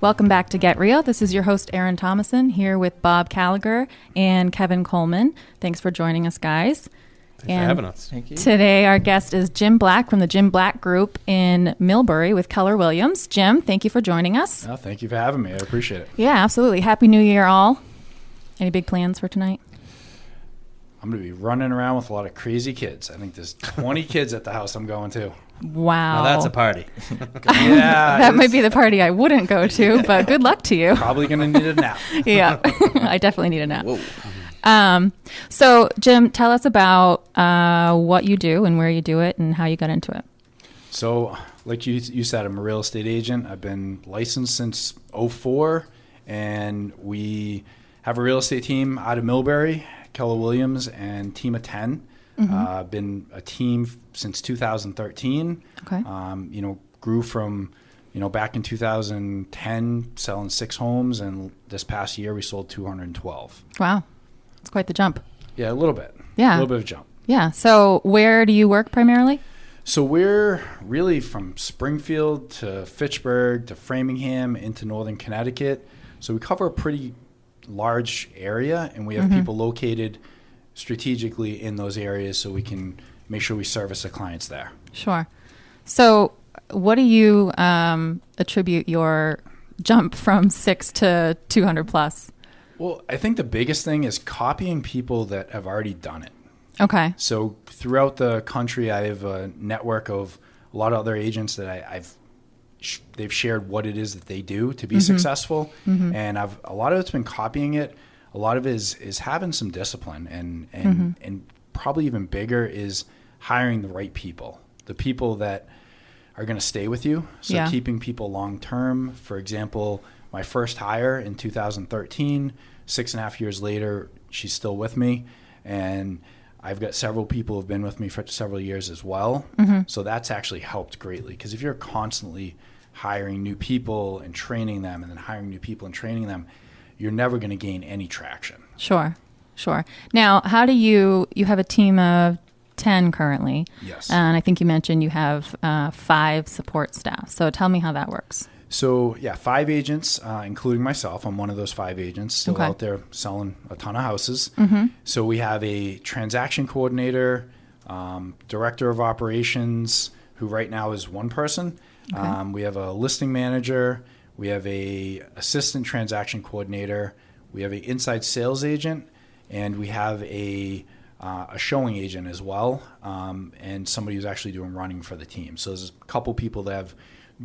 Welcome back to Get Real. This is your host, Erin Thomason, here with Bob Gallagher and Kevin Coleman. Thanks for joining us, guys. Thanks for having us. Thank you. Today, our guest is Jim Black from the Jim Black Group in Millbury with Keller Williams. Jim, thank you for joining us. Oh, thank you for having me. I appreciate it. Yeah, absolutely. Happy New Year, all. Any big plans for tonight? I'm going to be running around with a lot of crazy kids. I think there's 20 kids at the house I'm going to. Wow. Now that's a party. Yeah. That might be the party I wouldn't go to, but good luck to you. Probably going to need a nap. Yeah, I definitely need a nap. Whoa. So, Jim, tell us about what you do and where you do it and how you got into it. So, like you said, I'm a real estate agent. I've been licensed since '04, and we have a real estate team out of Millbury, Keller Williams, and team of 10. Been a team since 2013. Okay. Grew from, back in 2010, selling 6 homes, and this past year we sold 212. Wow. It's quite the jump. Yeah, a little bit. Yeah. A little bit of a jump. Yeah. So where do you work primarily? So we're really from Springfield to Fitchburg to Framingham into Northern Connecticut. So we cover a pretty large area, and we have people located strategically in those areas so we can make sure we service the clients there. Sure. So what do you attribute your jump from 6 to 200 plus? Well, I think the biggest thing is copying people that have already done it. Okay. So throughout the country, I have a network of a lot of other agents that they've shared what it is that they do to be successful, and a lot of it's been copying it. A lot of it is having some discipline, and probably even bigger is hiring the right people, the people that are going to stay with you. So keeping people long term. For example, my first hire in 2013, 6.5 years later, she's still with me, and I've got several people who've been with me for several years as well. So that's actually helped greatly, because if you're constantly hiring new people and training them and then hiring new people and training them, you're never going to gain any traction. Sure. Now, how do you have a team of 10 currently? Yes. And I think you mentioned you have 5 support staff. So tell me how that works. So, 5 agents, including myself. I'm one of those 5 agents still out there selling a ton of houses. So we have a transaction coordinator, director of operations, who right now is one person. Okay. We have a listing manager. We have a assistant transaction coordinator. We have an inside sales agent, and we have a showing agent as well, and somebody who's actually doing running for the team. So there's a couple people that have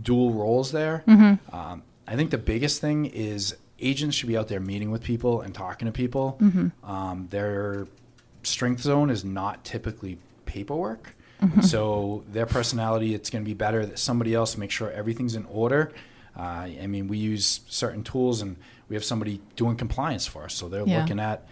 dual roles there. I think the biggest thing is agents should be out there meeting with people and talking to people. Their strength zone is not typically paperwork. So their personality, it's going to be better that somebody else makes sure everything's in order. We use certain tools, and we have somebody doing compliance for us. So they're looking at,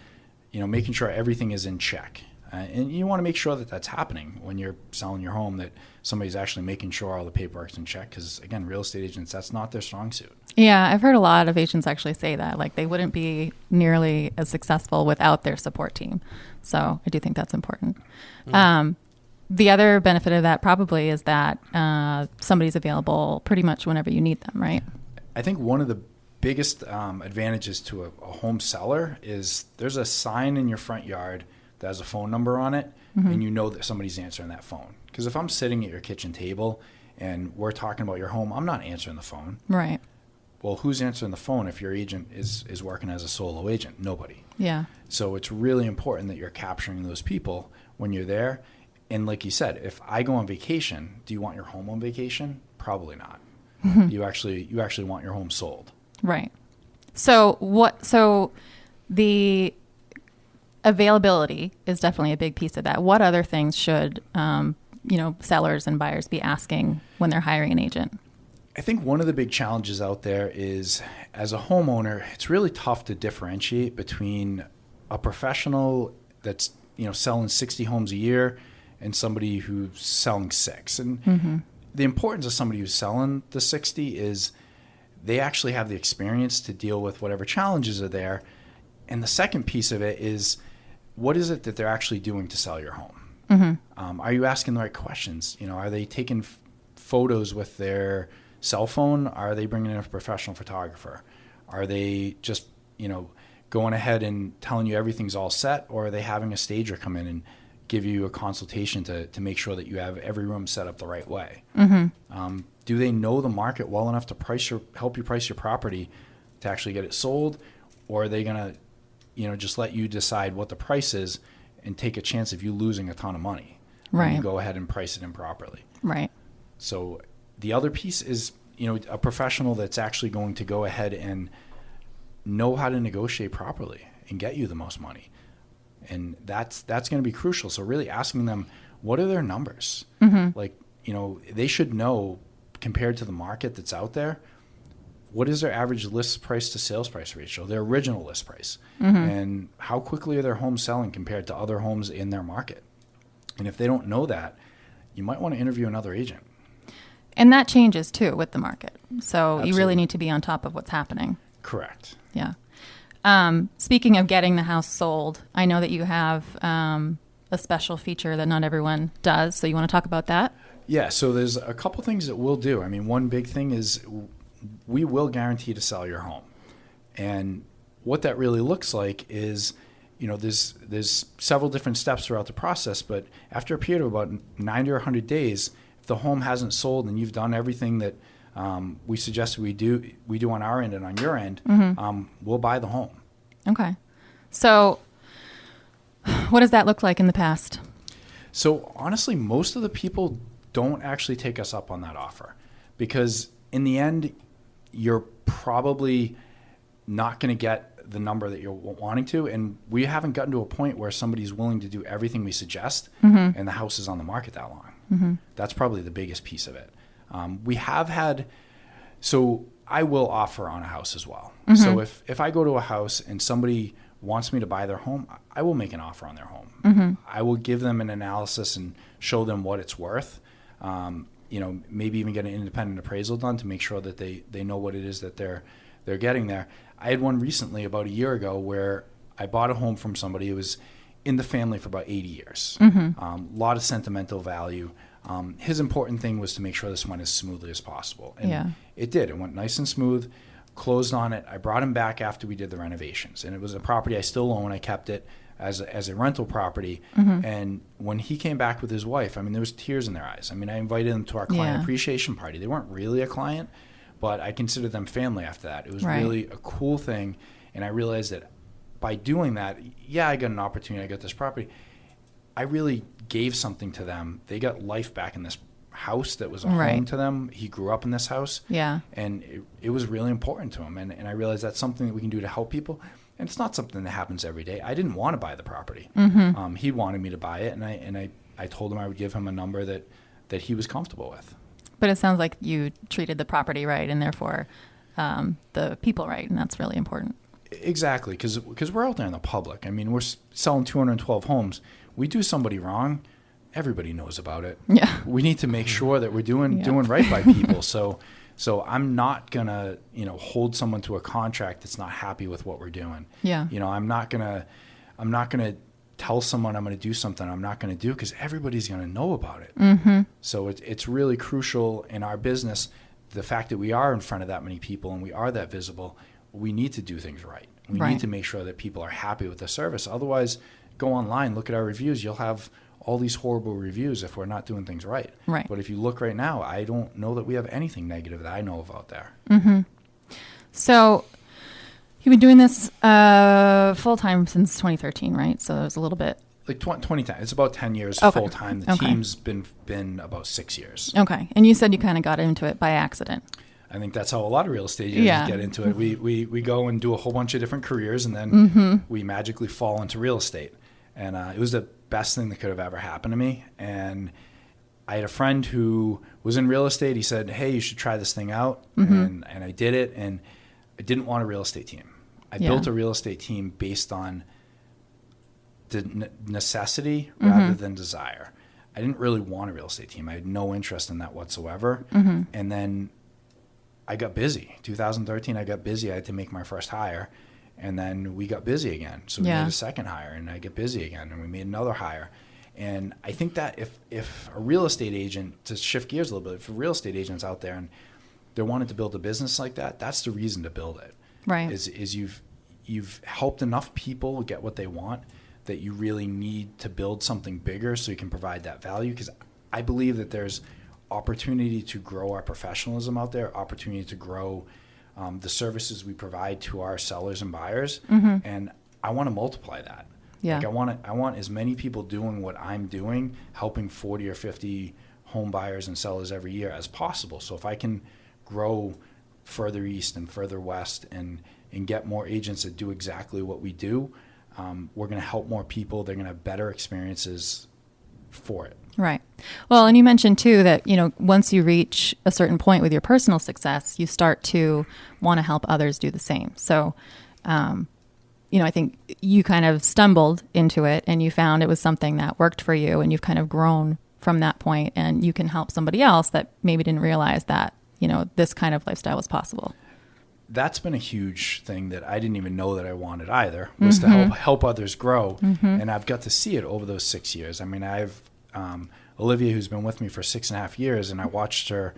making sure everything is in check. And you want to make sure that that's happening when you're selling your home, that somebody's actually making sure all the paperwork's in check. Because, again, real estate agents, that's not their strong suit. Yeah, I've heard a lot of agents actually say that. Like, they wouldn't be nearly as successful without their support team. So I do think that's important. The other benefit of that probably is that somebody's available pretty much whenever you need them, right? I think one of the biggest advantages to a home seller is there's a sign in your front yard that has a phone number on it, and you know that somebody's answering that phone. Because if I'm sitting at your kitchen table and we're talking about your home, I'm not answering the phone. Right. Well, who's answering the phone if your agent is working as a solo agent? Nobody. Yeah. So it's really important that you're capturing those people when you're there. And like you said, if I go on vacation, do you want your home on vacation? Probably not. You actually want your home sold. Right. So the availability is definitely a big piece of that. What other things should sellers and buyers be asking when they're hiring an agent? I think one of the big challenges out there is, as a homeowner, it's really tough to differentiate between a professional that's selling 60 homes a year and somebody who's selling 6. And the importance of somebody who's selling the 60 is they actually have the experience to deal with whatever challenges are there. And the second piece of it is, what is it that they're actually doing to sell your home? Are you asking the right questions? Are they taking photos with their cell phone? Are they bringing in a professional photographer? Are they just, going ahead and telling you everything's all set, or are they having a stager come in and give you a consultation to make sure that you have every room set up the right way? Do they know the market well enough to help you price your property to actually get it sold, or are they going to, just let you decide what the price is and take a chance of you losing a ton of money? Right. And you go ahead and price it improperly. Right. So the other piece is, a professional that's actually going to go ahead and know how to negotiate properly and get you the most money. And that's going to be crucial. So really asking them, what are their numbers? Like, they should know, compared to the market that's out there, what is their average list price to sales price ratio, their original list price, and how quickly are their homes selling compared to other homes in their market? And if they don't know that, you might want to interview another agent. And that changes too with the market. So Absolutely. You really need to be on top of what's happening. Correct. Yeah. Speaking of getting the house sold, I know that you have a special feature that not everyone does. So you want to talk about that? Yeah. So there's a couple things that we'll do. I mean, one big thing is we will guarantee to sell your home. And what that really looks like is, there's several different steps throughout the process, but after a period of about 90 or 100 days, if the home hasn't sold and you've done everything that we suggested we do on our end and on your end, we'll buy the home. Okay. So what does that look like in the past? So honestly, most of the people don't actually take us up on that offer, because in the end, you're probably not going to get the number that you're wanting to. And we haven't gotten to a point where somebody's willing to do everything we suggest and the house is on the market that long. That's probably the biggest piece of it. We have had, so I will offer on a house as well. So if I go to a house and somebody wants me to buy their home, I will make an offer on their home. I will give them an analysis and show them what it's worth. Maybe even get an independent appraisal done to make sure that they know what it is that they're getting there. I had one recently about a year ago where I bought a home from somebody who was in the family for about 80 years. A lot of sentimental value. His important thing was to make sure this went as smoothly as possible. And it did. It went nice and smooth, closed on it. I brought him back after we did the renovations. And it was a property I still own. I kept it as a rental property. And when he came back with his wife, I mean, there was tears in their eyes. I mean, I invited them to our client appreciation party. They weren't really a client, but I considered them family after that. It was really a cool thing. And I realized that by doing that, I got an opportunity. I got this property. I really gave something to them. They got life back in this house that was a home to them. He grew up in this house. Yeah. And it was really important to him. And I realized that's something that we can do to help people. And it's not something that happens every day. I didn't want to buy the property. He wanted me to buy it. And I told him I would give him a number that he was comfortable with. But it sounds like you treated the property right and therefore the people right. And that's really important. Exactly. Because we're out there in the public. I mean, we're selling 212 homes. We do somebody wrong, everybody knows about it. Yeah. We need to make sure that we're doing right by people. So I'm not gonna, hold someone to a contract that's not happy with what we're doing. Yeah. I'm not gonna tell someone I'm gonna do something I'm not gonna do, because everybody's gonna know about it. So it's really crucial in our business, the fact that we are in front of that many people and we are that visible. We need to do things right. We need to make sure that people are happy with the service. Otherwise, go online, look at our reviews. You'll have all these horrible reviews if we're not doing things right. Right. But if you look right now, I don't know that we have anything negative that I know of out there. So you've been doing this full-time since 2013, right? So it was a little bit... Like 2010. It's about 10 years full-time. The team's been about 6 years. Okay. And you said you kind of got into it by accident. I think that's how a lot of real estate agents get into it. We go and do a whole bunch of different careers, and then we magically fall into real estate. And it was the best thing that could have ever happened to me. And I had a friend who was in real estate. He said, hey, you should try this thing out. And I did it, and I didn't want a real estate team. I built a real estate team based on the necessity rather than desire. I didn't really want a real estate team. I had no interest in that whatsoever. And then I got busy. 2013, I got busy. I had to make my first hire. And then we got busy again. So we made a second hire, and I get busy again, and we made another hire. And I think that if a real estate agent, to shift gears a little bit, if a real estate agent's out there and they're wanting to build a business like that, that's the reason to build it. Right. Is you've helped enough people get what they want that you really need to build something bigger so you can provide that value. Because I believe that there's opportunity to grow our professionalism out there, opportunity to grow the services we provide to our sellers and buyers, and I want to multiply that. Yeah. Like I want as many people doing what I'm doing, helping 40 or 50 home buyers and sellers every year as possible. So if I can grow further east and further west and get more agents that do exactly what we do, we're going to help more people. They're going to have better experiences for it. Right. Well, and you mentioned too that, once you reach a certain point with your personal success, you start to want to help others do the same. So, I think you kind of stumbled into it and you found it was something that worked for you, and you've kind of grown from that point, and you can help somebody else that maybe didn't realize that, this kind of lifestyle was possible. That's been a huge thing that I didn't even know that I wanted either, was to help others grow. And I've got to see it over those 6 years. I mean, I've Olivia, who's been with me for 6.5 years, and I watched her,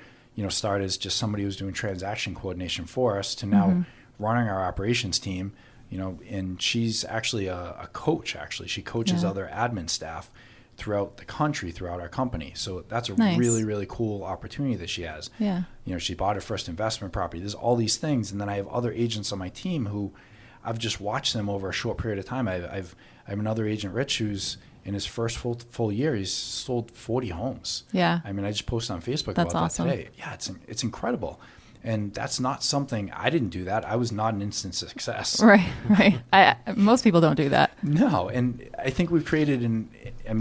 start as just somebody who's doing transaction coordination for us to now running our operations team, and she's actually a coach. Actually, she coaches other admin staff throughout the country, throughout our company. So that's a really, really cool opportunity that she has. Yeah. She bought her first investment property. There's all these things. And then I have other agents on my team who I've just watched them over a short period of time. I have another agent, Rich, who's in his first full year, he's sold 40 homes. Yeah. I mean, I just posted on Facebook That's about awesome. that today. Yeah, it's incredible. And that's not something, I didn't do that. I was not an instant success. Right. Most people don't do that. No, and I think we've created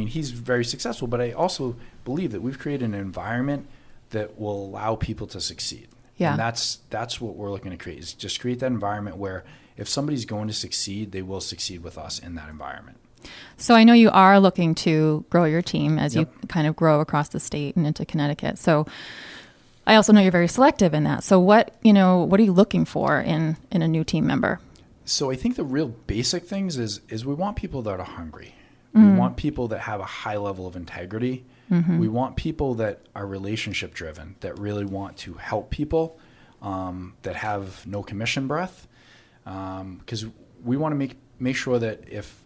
he's very successful, but I also believe that we've created an environment that will allow people to succeed. Yeah. And that's what we're looking to create, is just create that environment where if somebody's going to succeed, they will succeed with us in that environment. So I know you are looking to grow your team as you kind of grow across the state and into Connecticut. So I also know you're very selective in that. So what are you looking for in a new team member? So I think the real basic things is we want people that are hungry. We want people that have a high level of integrity. We want people that are relationship driven, that really want to help people, that have no commission breath. Because we want to make sure that if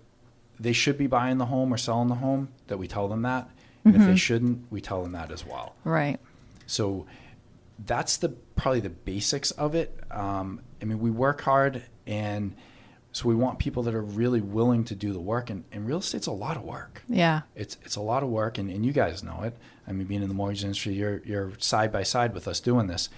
they should be buying the home or selling the home, that we tell them that. And if they shouldn't, we tell them that as well. Right. So that's probably the basics of it. We work hard, and so we want people that are really willing to do the work. And real estate's a lot of work. Yeah. It's a lot of work, and you guys know it. Being in the mortgage industry, you're side by side with us doing this.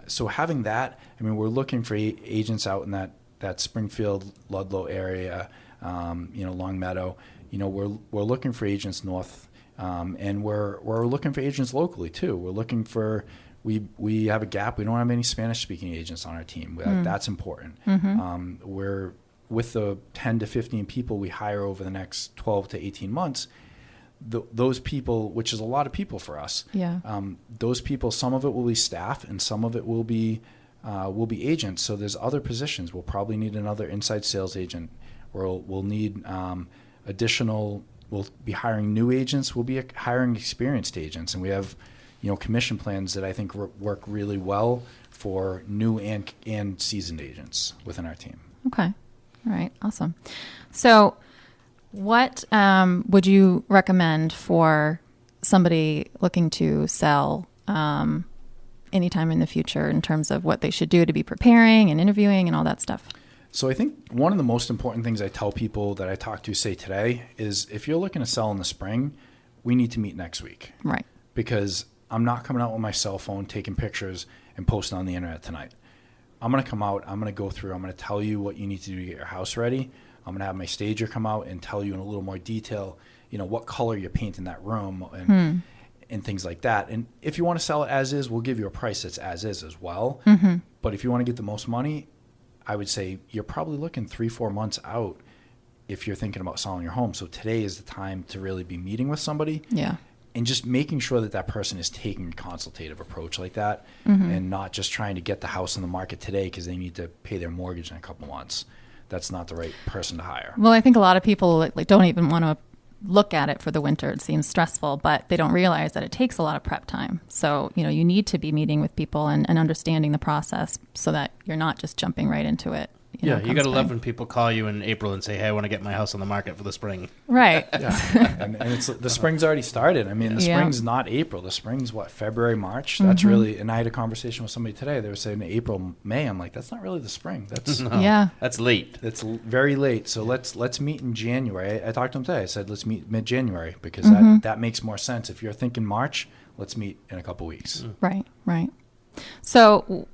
So having that, we're looking for agents out in that Springfield, Ludlow area, Long Meadow. We're looking for agents north, and we're looking for agents locally too. We're looking for we have a gap. We don't have any Spanish speaking agents on our team. That's important. We're with the 10 to 15 people we hire over the next 12 to 18 months. Those people, which is a lot of people for us. Yeah. Those people, some of it will be staff, and some of it will be agents. So there's other positions. We'll probably need another inside sales agent. We'll need additional. We'll be hiring new agents. We'll be hiring experienced agents, and we have, commission plans that I think work really well for new and seasoned agents within our team. Okay. All right. Awesome. So, what would you recommend for somebody looking to sell anytime in the future in terms of what they should do to be preparing and interviewing and all that stuff? So I think one of the most important things I tell people that I talk to say today is if you're looking to sell in the spring, we need to meet next week. Right. Because I'm not coming out with my cell phone, taking pictures and posting on the internet tonight. I'm going to come out, I'm going to go through, I'm going to tell you what you need to do to get your house ready. I'm going to have my stager come out and tell you in a little more detail, what color you're painting that room and things like that. And if you want to sell it as is, we'll give you a price that's as is as well. But if you want to get the most money, I would say you're probably looking 3-4 months out if you're thinking about selling your home. So today is the time to really be meeting with somebody. Yeah. And just making sure that person is taking a consultative approach like that and not just trying to get the house on the market today because they need to pay their mortgage in a couple months. That's not the right person to hire. Well, I think a lot of people like don't even want to look at it for the winter, it seems stressful, but they don't realize that it takes a lot of prep time. So, you need to be meeting with people and understanding the process so that you're not just jumping right into it. You come got to love spring. when people call you in April and say, hey, I want to get my house on the market for the spring. Right. Yeah, and it's the spring's already started. I mean, the Yeah. spring's not April. The spring's what, February, March. That's really. And I had a conversation with somebody today. They were saying April, May. I'm like, that's not really the spring. That's No, Yeah. That's late. that's very late. So let's meet in January. I talked to him today. I said let's meet mid-January because that makes more sense. If you're thinking March, let's meet in a couple weeks. Right. So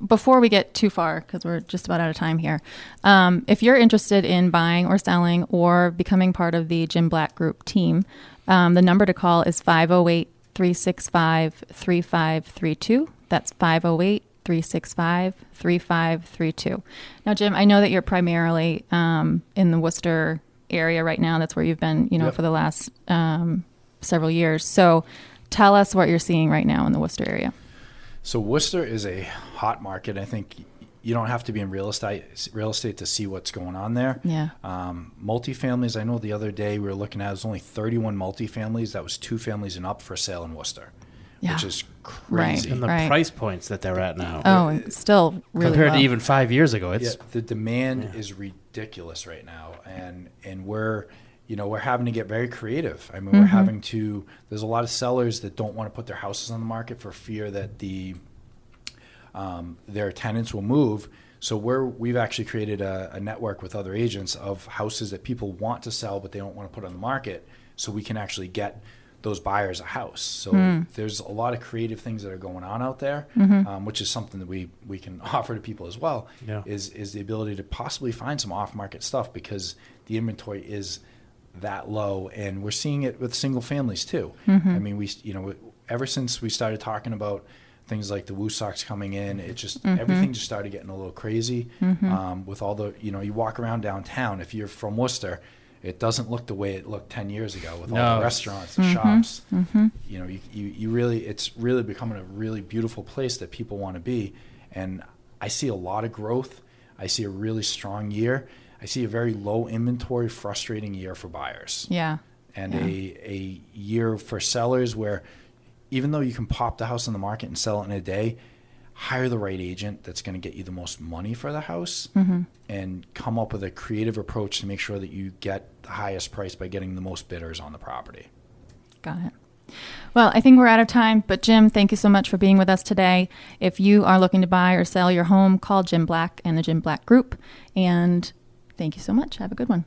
before we get too far, because we're just about out of time here, if you're interested in buying or selling or becoming part of the Jim Black Group team, the number to call is 508-365-3532. That's 508-365-3532. Now, Jim, I know that you're primarily in the Worcester area right now. That's where you've been, Yep. for the last several years. So tell us what you're seeing right now in the Worcester area. So Worcester is a hot market. I think you don't have to be in real estate to see what's going on there. Yeah. Multifamilies, I know the other day we were looking at, it was only 31 multifamilies. That was 2 families and up for sale in Worcester, Yeah. which is crazy. And the Right. price points that they're at now. Oh, and still really compared low. to even 5 years ago, Yeah, it's the demand is ridiculous right now, and we're having to get very creative. I mean, we're having to. There's a lot of sellers that don't want to put their houses on the market for fear that their tenants will move. So we've actually created a network with other agents of houses that people want to sell but they don't want to put on the market, so we can actually get those buyers a house. So there's a lot of creative things that are going on out there, which is something that we can offer to people as well. Yeah. Is the ability to possibly find some off-market stuff because the inventory is that low, and we're seeing it with single families too. I mean, ever since we started talking about things like the Woosocks coming in, it just everything just started getting a little crazy. With all the you walk around downtown, if you're from Worcester, it doesn't look the way it looked 10 years ago with all No. the restaurants and shops. You really, it's really becoming a really beautiful place that people want to be, and I see a lot of growth. I see a really strong year. I see a very low inventory, frustrating year for buyers. Yeah. And a year for sellers where even though you can pop the house on the market and sell it in a day, hire the right agent that's going to get you the most money for the house and come up with a creative approach to make sure that you get the highest price by getting the most bidders on the property. Got it. Well, I think we're out of time, but Jim, thank you so much for being with us today. If you are looking to buy or sell your home, call Jim Black and the Jim Black Group. And thank you so much. Have a good one.